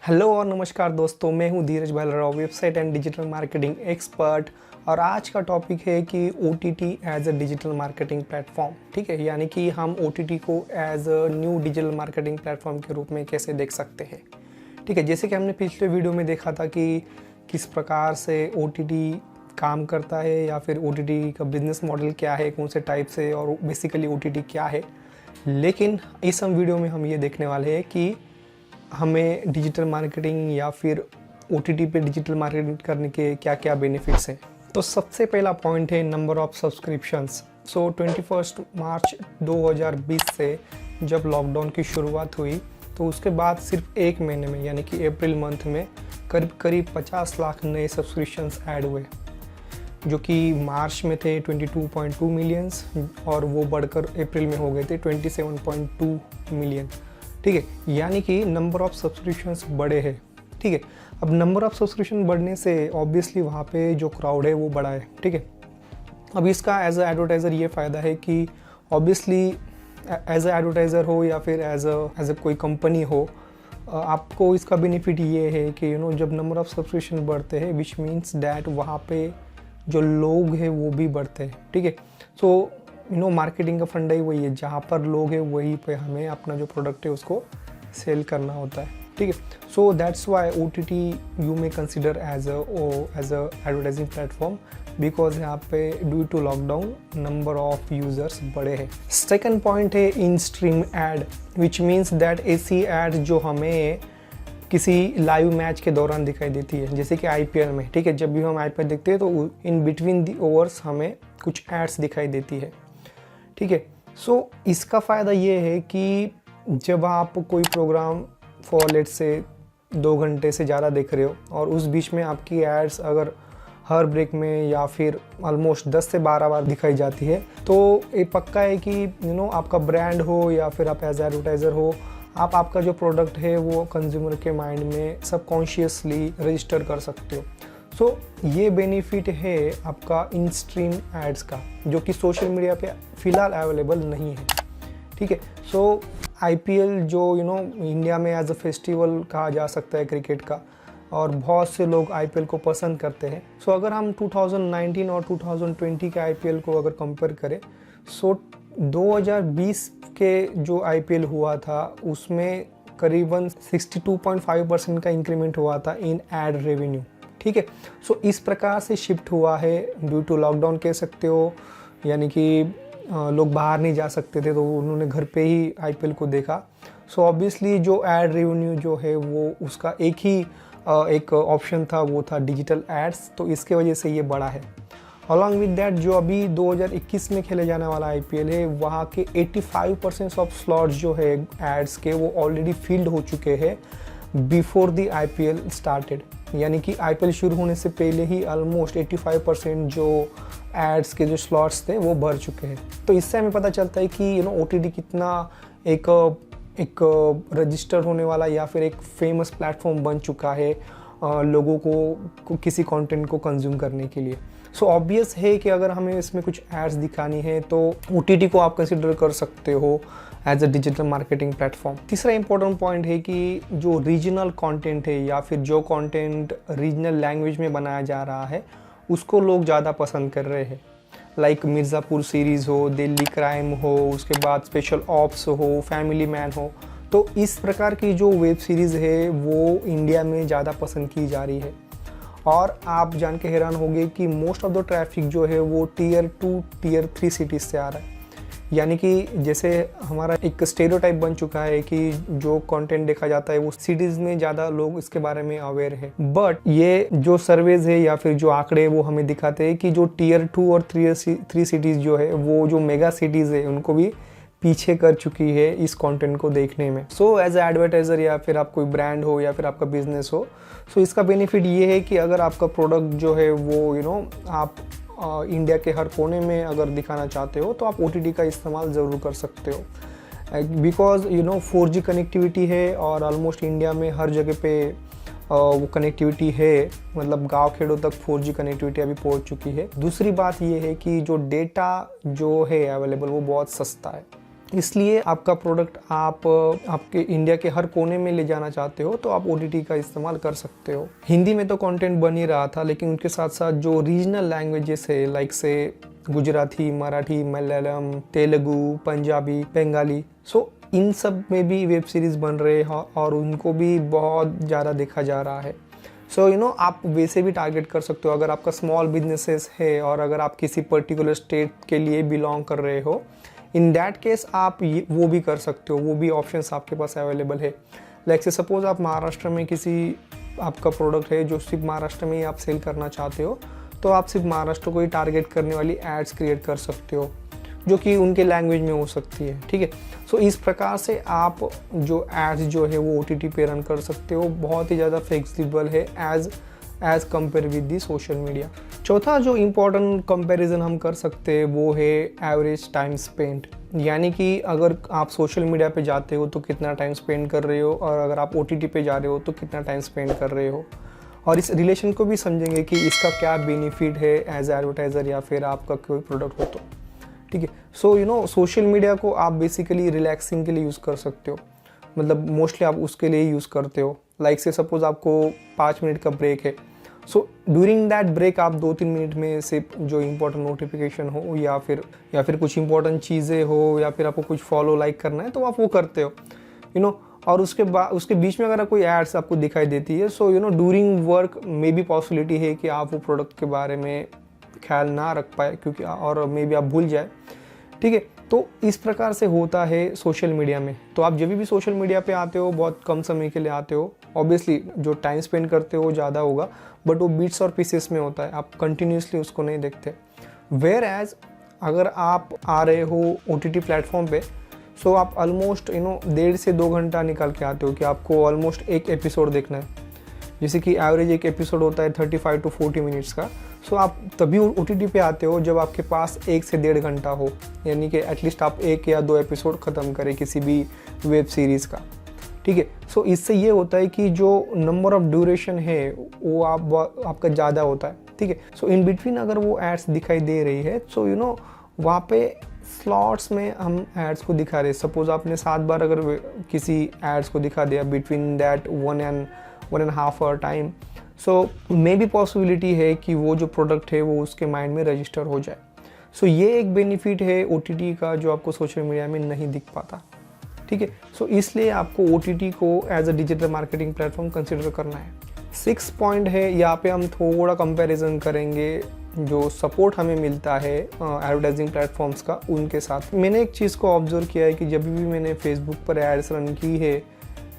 Hello और नमस्कार दोस्तों, मैं हूं Dheeraj Bhalrao, website and digital marketing expert. और आज का टॉपिक है कि OTT as a digital marketing platform. ठीक है, यानी कि हम OTT को as a new digital marketing platform के रूप में कैसे देख सकते हैं। ठीक है, जैसे कि हमने पिछले वीडियो में देखा था कि किस प्रकार से OTT काम करता है या फिर OTT का बिजनेस मॉडल क्या है, कौन से टाइप से, और बेसिकली OTT क्या है। लेकिन इस वीडियो में हम ये देखने वाले हैं कि हमें डिजिटल मार्केटिंग या फिर OTT पे डिजिटल मार्केटिंग करने के क्या क्या बेनिफिट्स हैं। तो सबसे पहला पॉइंट है नंबर ऑफ सब्सक्रिप्शंस। सो 21 मार्च 2020 से जब लॉकडाउन की शुरुआत हुई तो उसके बाद सिर्फ एक महीने में यानी कि अप्रैल मंथ में करीब करीब 50 लाख नए सब्सक्रिप्शंस ऐड हुए, जो कि मार्च में थे 22.2 मिलियंस और वो बढ़कर अप्रैल में हो गए थे 27.2 मिलियन। ठीक है, यानी कि नंबर ऑफ सब्सक्रिप्शंस बढ़े हैं। ठीक है, अब नंबर ऑफ सब्सक्रिप्शन बढ़ने से ऑब्वियसली वहाँ पे जो क्राउड है वो बढ़ा है। ठीक है, अब इसका एज अ एडवर्टाइज़र ये फ़ायदा है कि ऑब्वियसली एज अ एडवर्टाइज़र हो या फिर एज अ कोई कंपनी हो, आपको इसका बेनिफिट ये है कि जब नंबर ऑफ सब्सक्रिप्शन बढ़ते हैं विच मीन्स डैट वहाँ पे जो लोग हैं वो भी बढ़ते हैं। ठीक है, सो मार्केटिंग का फंडा ही वही है, जहाँ पर लोग हैं वहीं पे हमें अपना जो प्रोडक्ट है उसको सेल करना होता है। ठीक है, so that's why OTT you may consider as a advertising platform, because यहाँ पे due to lockdown number of users बढ़े हैं। सेकेंड पॉइंट है in stream ad, which means that ऐसी एड जो हमें किसी लाइव मैच के दौरान दिखाई देती है, जैसे कि IPL में। ठीक है, जब भी हम IPL देखते हैं तो इन बिटवीन दी ओवर्स हमें कुछ एड्स दिखाई देती है। ठीक है, सो इसका फ़ायदा ये है कि जब आप कोई प्रोग्राम फॉर लेट से 2 घंटे से ज़्यादा देख रहे हो और उस बीच में आपकी एड्स अगर हर ब्रेक में या फिर ऑलमोस्ट 10 से 12 बार दिखाई जाती है, तो ये पक्का है कि आपका ब्रांड हो या फिर आप एज एडवर्टाइज़र हो, आपका जो प्रोडक्ट है वो कंज्यूमर के माइंड में सबकॉन्शियसली रजिस्टर कर सकते हो। सो ये बेनिफिट है आपका इन स्ट्रीम एड्स का, जो कि सोशल मीडिया पे फ़िलहाल अवेलेबल नहीं है। ठीक है, सो IPL जो इंडिया में एज अ फेस्टिवल कहा जा सकता है क्रिकेट का, और बहुत से लोग IPL को पसंद करते हैं। सो अगर हम 2019 और 2020 के IPL को अगर कंपेयर करें, सो 2020 के जो IPL हुआ था उसमें करीबन 62.5% का इंक्रीमेंट हुआ था इन एड रेवेन्यू। ठीक है, सो इस प्रकार से शिफ्ट हुआ है ड्यू टू लॉकडाउन कह सकते हो, यानी कि लोग बाहर नहीं जा सकते थे तो उन्होंने घर पे ही IPL को देखा। सो ऑब्वियसली जो एड रेवेन्यू जो है वो उसका एक ऑप्शन था, वो था डिजिटल एड्स, तो इसके वजह से ये बढ़ा है। अलॉन्ग विद दैट जो अभी 2021 में खेले जाने वाला IPL है, वहाँ के 85% ऑफ स्लॉट्स जो है एड्स के वो ऑलरेडी फिल्ड हो चुके हैं बिफोर द IPL स्टार्टेड, यानी कि IPL शुरू होने से पहले ही ऑलमोस्ट 85% जो एड्स के जो स्लॉट्स थे वो भर चुके हैं। तो इससे हमें पता चलता है कि OTT कितना एक रजिस्टर होने वाला या फिर एक फेमस प्लेटफॉर्म बन चुका है लोगों को किसी कंटेंट को कंज्यूम करने के लिए। सो ऑब्वियस है कि अगर हमें इसमें कुछ एड्स दिखानी है तो OTT को आप कंसिडर कर सकते हो as a digital marketing platform. तीसरा इंपॉर्टेंट पॉइंट है कि जो रीजनल कंटेंट है या फिर जो कंटेंट रीजनल लैंग्वेज में बनाया जा रहा है उसको लोग ज़्यादा पसंद कर रहे हैं। लाइक मिर्ज़ापुर सीरीज़ हो, दिल्ली क्राइम हो, उसके बाद स्पेशल ऑप्स हो, फैमिली मैन हो, तो इस प्रकार की जो वेब सीरीज़ है वो इंडिया में ज़्यादा पसंद की जा रही है। और आप जान के हैरान होंगे कि मोस्ट ऑफ द ट्रैफिक जो है वो Tier 2 Tier 3 सिटीज़ से आ रहा है, यानी कि जैसे हमारा एक स्टेरियोटाइप बन चुका है कि जो कंटेंट देखा जाता है वो सिटीज़ में ज़्यादा लोग इसके बारे में अवेयर है। बट ये जो सर्वेज है या फिर जो आंकड़े वो हमें दिखाते हैं कि जो Tier 2 और Tier 3 सिटीज़ जो है वो जो मेगा सिटीज़ है उनको भी पीछे कर चुकी है इस कंटेंट को देखने में। सो एज ए एडवर्टाइज़र या फिर आप कोई ब्रांड हो या फिर आपका बिजनेस हो, सो इसका बेनिफिट ये है कि अगर आपका प्रोडक्ट जो है वो आप इंडिया के हर कोने में अगर दिखाना चाहते हो तो आप OTT का इस्तेमाल ज़रूर कर सकते हो, बिकॉज 4G कनेक्टिविटी है और ऑलमोस्ट इंडिया में हर जगह पे वो कनेक्टिविटी है, मतलब गांव खेड़ों तक 4G कनेक्टिविटी अभी पहुंच चुकी है। दूसरी बात ये है कि जो डेटा जो है अवेलेबल वो बहुत सस्ता है। इसलिए आपका प्रोडक्ट आप आपके इंडिया के हर कोने में ले जाना चाहते हो तो आप OTT का इस्तेमाल कर सकते हो। हिंदी में तो कंटेंट बन ही रहा था, लेकिन उनके साथ साथ जो रीजनल लैंग्वेजेस है लाइक से गुजराती, मराठी, मलयालम, तेलुगु, पंजाबी, बंगाली, सो इन सब में भी वेब सीरीज़ बन रहे हैं और उनको भी बहुत ज़्यादा देखा जा रहा है। सो आप वैसे भी टारगेट कर सकते हो। अगर आपका स्मॉल बिजनेसेस है और अगर आप किसी पर्टिकुलर स्टेट के लिए बिलोंग कर रहे हो, इन दैट केस आप वो भी कर सकते हो, वो भी ऑप्शंस आपके पास अवेलेबल है। लाइक से सपोज आप महाराष्ट्र में किसी आपका प्रोडक्ट है जो सिर्फ महाराष्ट्र में ही आप सेल करना चाहते हो, तो आप सिर्फ महाराष्ट्र को ही टारगेट करने वाली एड्स क्रिएट कर सकते हो जो कि उनके लैंग्वेज में हो सकती है, ठीक है। सो इस प्रकार से आप जो एड्स जो है वो OTT पे रन कर सकते हो, बहुत ही ज़्यादा फ्लेक्सिबल है as compare with the social media. चौथा जो इम्पोर्टेंट कंपैरिजन हम कर सकते हैं वो है एवरेज टाइम स्पेंड, यानी कि अगर आप सोशल मीडिया पे जाते हो तो कितना टाइम स्पेंड कर रहे हो और अगर आप OTT पे जा रहे हो तो कितना टाइम स्पेंड कर रहे हो, और इस रिलेशन को भी समझेंगे कि इसका क्या बेनिफिट है एज एडवर्टाइज़र या फिर आपका कोई प्रोडक्ट हो तो, ठीक है। सो सोशल मीडिया को आप बेसिकली रिलैक्सिंग के लिए यूज़ कर सकते हो, मतलब मोस्टली आप उसके लिए यूज़ करते हो। लाइक से सपोज आपको 5 मिनट का ब्रेक है, सो ड्यूरिंग दैट ब्रेक आप 2-3 मिनट में सिर्फ जो इंपॉर्टेंट नोटिफिकेशन हो या फिर कुछ इंपॉर्टेंट चीज़ें हो या फिर आपको कुछ फॉलो लाइक करना है तो आप वो करते हो, और उसके बीच में अगर कोई एड्स आपको दिखाई देती है, so during work may be possibility है कि आप वो प्रोडक्ट के बारे में ख्याल ना रख पाए क्योंकि और मे बी आप भूल जाए, ठीक है। तो इस प्रकार से होता है सोशल मीडिया में। तो आप जब भी सोशल मीडिया पे आते हो बहुत कम समय के लिए आते हो, ऑब्वियसली जो टाइम स्पेंड करते हो ज़्यादा होगा, बट वो बीट्स और पीसेस में होता है, आप कंटिन्यूसली उसको नहीं देखते। वेयर एज अगर आप आ रहे हो OTT प्लेटफॉर्म पे, सो आप ऑलमोस्ट 1.5 से 2 घंटा निकाल के आते हो कि आपको ऑलमोस्ट एक एपिसोड देखना है, जैसे कि एवरेज एक एपिसोड होता है 35 to 40 मिनट्स का। सो आप तभी OTT पे आते हो जब आपके पास 1 से 1.5 घंटा हो, यानी कि एटलीस्ट आप 1 या 2 एपिसोड ख़त्म करें किसी भी वेब सीरीज़ का, ठीक है। सो इससे ये होता है कि जो नंबर ऑफ ड्यूरेशन है वो आपका ज़्यादा होता है, ठीक है। सो इन बिटवीन अगर वो एड्स दिखाई दे रही है, सो वहाँ पे स्लॉट्स में हम एड्स को दिखा रहे हैं। सपोज आपने 7 बार अगर किसी एड्स को दिखा दिया between that 1.5 hour time, so maybe possibility है कि वो जो प्रोडक्ट है वो उसके माइंड में रजिस्टर हो जाए। सो ये एक बेनिफिट है OTT का जो आपको सोशल मीडिया में नहीं दिख पाता, ठीक है। सो इसलिए आपको OTT को as a digital marketing platform consider करना है। 6 पॉइंट है, यहाँ पे हम थोड़ा कंपैरिजन करेंगे जो सपोर्ट हमें मिलता है एडवर्टाइजिंग प्लेटफॉर्म्स का उनके साथ। मैंने एक चीज़ को ऑब्जर्व किया है कि जब भी मैंने फेसबुक पर एड्स रन की है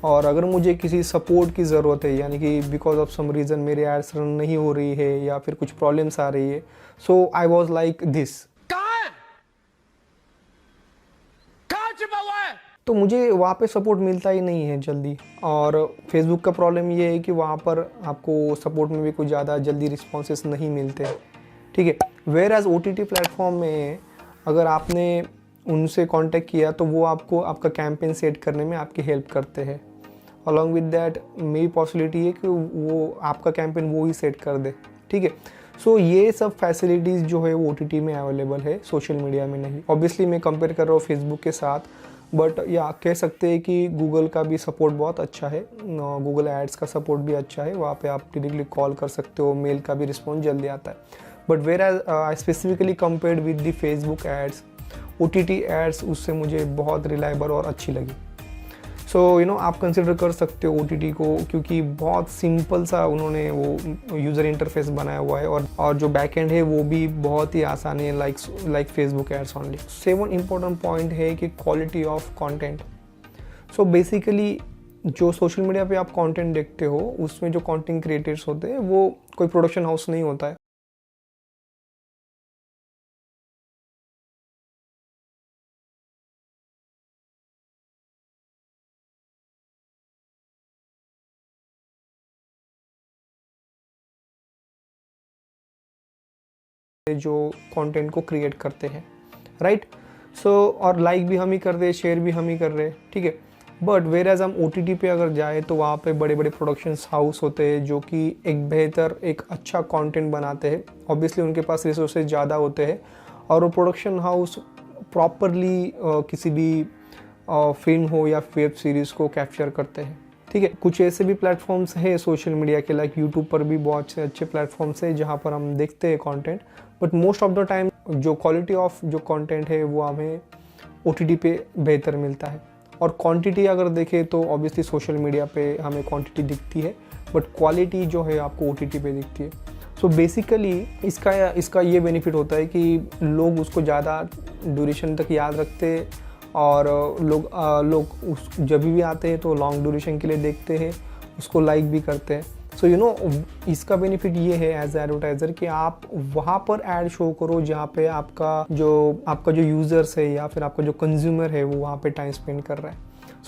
और अगर मुझे किसी सपोर्ट की ज़रूरत है, यानी कि बिकॉज ऑफ सम रीज़न मेरे एड्स रन नहीं हो रही है या फिर कुछ प्रॉब्लम्स आ रही है, सो आई वॉज लाइक दिस, तो मुझे वहाँ पे सपोर्ट मिलता ही नहीं है जल्दी। और फेसबुक का प्रॉब्लम ये है कि वहाँ पर आपको सपोर्ट में भी कुछ ज़्यादा जल्दी रिस्पॉन्सेस नहीं मिलते, ठीक है। वेयर एज OTT प्लेटफॉर्म में अगर आपने उनसे कांटेक्ट किया तो वो आपको आपका कैंपेन सेट करने में आपकी हेल्प करते हैं। अलॉन्ग विद दैट मेरी पॉसिबिलिटी है कि वो आपका कैंपेन वो ही सेट कर दे, ठीक है। सो ये सब फैसिलिटीज़ जो है वो OTT में अवेलेबल है, सोशल मीडिया में नहीं। ऑब्वियसली मैं कंपेयर कर रहा हूँ फेसबुक के साथ, बट या कह सकते हैं कि गूगल का भी सपोर्ट बहुत अच्छा है, गूगल एड्स का सपोर्ट भी अच्छा है, वहाँ पे आप डायरेक्टली कॉल कर सकते हो, मेल का भी रिस्पॉन्स जल्दी आता है। But where I specifically compared with the Facebook ads, OTT ads उससे मुझे बहुत रिलायबल और अच्छी लगी। सो आप कंसिडर कर सकते हो OTT को, क्योंकि बहुत सिंपल सा उन्होंने वो यूज़र इंटरफेस बनाया हुआ है और जो बैकएंड है वो भी बहुत ही आसान है, like Facebook ads only. 7 important point है कि quality of content. So basically जो सोशल मीडिया पे आप कंटेंट देखते हो उसमें जो कंटेंट क्रिएटर्स होते हैं वो कोई प्रोडक्शन हाउस नहीं होता है। जो कंटेंट को क्रिएट करते हैं, राइट। सो और लाइक भी हम ही कर रहे हैं, शेयर भी हम ही कर रहे हैं, ठीक है। बट वेर एज हम OTT पे अगर जाए तो वहाँ पे बड़े बड़े प्रोडक्शंस हाउस होते हैं जो कि एक अच्छा कंटेंट बनाते हैं। ऑब्वियसली उनके पास रिसोर्सेज ज़्यादा होते हैं और वो प्रोडक्शन हाउस प्रॉपरली किसी भी फिल्म हो या वेब सीरीज़ को कैप्चर करते हैं। ठीक है, कुछ ऐसे भी प्लेटफॉर्म्स हैं सोशल मीडिया के, लाइक यूट्यूब पर भी बहुत से अच्छे प्लेटफॉर्म्स हैं जहाँ पर हम देखते हैं content, but most of the time जो क्वालिटी ऑफ जो कंटेंट है वो हमें OTT पे बेहतर मिलता है। और क्वांटिटी अगर देखें तो ऑब्वियसली सोशल मीडिया पे हमें क्वांटिटी दिखती है, बट क्वालिटी जो है आपको OTT पे दिखती है। सो बेसिकली इसका ये बेनिफिट होता है कि लोग उसको ज़्यादा ड्यूरेशन तक याद रखते, और लोग उस जब भी आते हैं तो लॉन्ग ड्यूरेशन के लिए देखते हैं, उसको लाइक भी करते हैं। सो इसका बेनिफिट ये है एज एडवर्टाइज़र कि आप वहाँ पर ऐड शो करो जहाँ पे आपका जो यूज़र्स है या फिर आपका जो कंज्यूमर है वो वहाँ पे टाइम स्पेंड कर रहा है।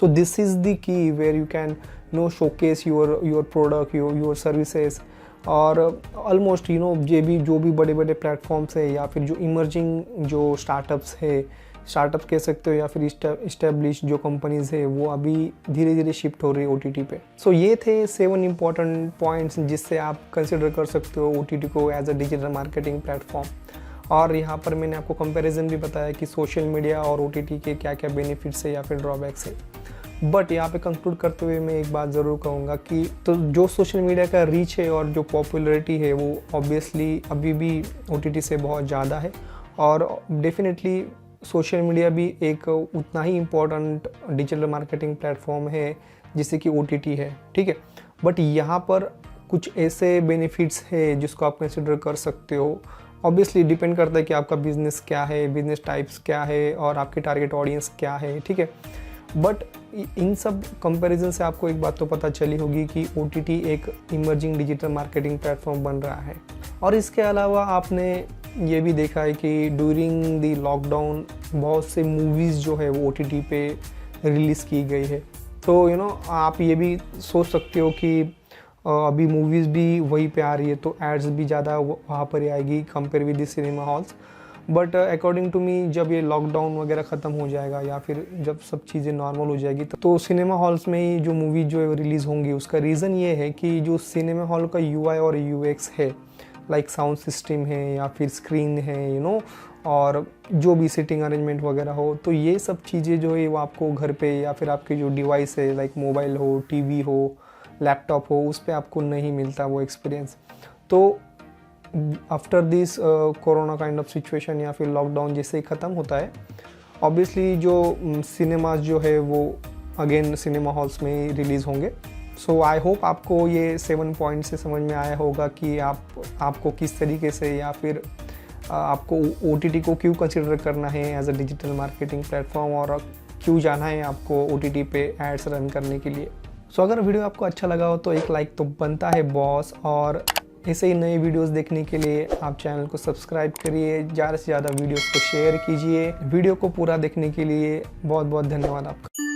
So this is the key where you can showcase your product, your services. और ऑलमोस्ट जो भी बड़े बड़े प्लेटफॉर्म्स है या फिर जो इमर्जिंग जो स्टार्टअप कह सकते हो या फिर इस्टेब्लिश जो कंपनीज है वो अभी धीरे धीरे शिफ्ट हो रही है OTT पे। सो ये थे 7 इंपॉर्टेंट पॉइंट्स जिससे आप कंसिडर कर सकते हो OTT को as a digital marketing platform. और यहाँ पर मैंने आपको कंपैरिजन भी बताया कि सोशल मीडिया और OTT के क्या क्या बेनिफिट्स है या फिर ड्रॉबैक्स है। बट यहाँ पे कंक्लूड करते हुए मैं एक बात ज़रूर कहूँगा कि तो जो सोशल मीडिया का रीच है और जो पॉपुलैरिटी है वो ऑब्वियसली अभी भी OTT से बहुत ज़्यादा है, और डेफिनेटली सोशल मीडिया भी एक उतना ही इम्पोर्टेंट डिजिटल मार्केटिंग प्लेटफॉर्म है जिससे कि OTT है। ठीक है, बट यहाँ पर कुछ ऐसे बेनिफिट्स है जिसको आप कंसिडर कर सकते हो। ऑब्वियसली डिपेंड करता है कि आपका बिजनेस क्या है, बिजनेस टाइप्स क्या है और आपकी टारगेट ऑडियंस क्या है। ठीक है, बट इन सब कंपैरिजन से आपको एक बात तो पता चली होगी कि OTT एक इमर्जिंग डिजिटल मार्केटिंग प्लेटफॉर्म बन रहा है। और इसके अलावा आपने ये भी देखा है कि ड्यूरिंग द लॉकडाउन बहुत से मूवीज़ जो है वो OTT पे रिलीज़ की गई है। तो आप ये भी सोच सकते हो कि अभी मूवीज़ भी वहीं पे आ रही है तो एड्स भी ज़्यादा वहाँ पर ही आएगी compare with the cinema halls. But according to me जब ये लॉकडाउन वगैरह ख़त्म हो जाएगा या फिर जब सब चीज़ें नॉर्मल हो जाएगी तो सिनेमा हॉल्स में ही जो मूवी जो है रिलीज़ होंगी। उसका रीज़न ये है कि जो सिनेमा हॉल का UI और UX है, लाइक साउंड सिस्टम है या फिर स्क्रीन है और जो भी सिटिंग अरेंजमेंट वगैरह हो, तो ये सब चीज़ें जो है वो आपको घर पे या फिर आपके जो डिवाइस है लाइक मोबाइल हो, TV हो, लैपटॉप हो, उस पर आपको नहीं मिलता वो एक्सपीरियंस। तो after this corona kind of situation या फिर लॉकडाउन जैसे ही ख़त्म होता है, ऑब्वियसली जो सिनेमाज जो है वो अगेन सिनेमा हॉल्स में ही रिलीज़ होंगे। सो आई होप आपको ये 7 पॉइंट से समझ में आया होगा कि आपको किस तरीके से या फिर आपको OTT को क्यों कंसिडर करना है as a digital marketing platform और क्यों जाना है आपको OTT पे एड्स रन करने के लिए। सो अगर वीडियो आपको अच्छा लगा हो तो एक लाइक तो बनता है बॉस, और ऐसे ही नए वीडियोस देखने के लिए आप चैनल को सब्सक्राइब करिए, ज़्यादा से ज़्यादा वीडियोस को शेयर कीजिए। वीडियो को पूरा देखने के लिए बहुत बहुत धन्यवाद आपका।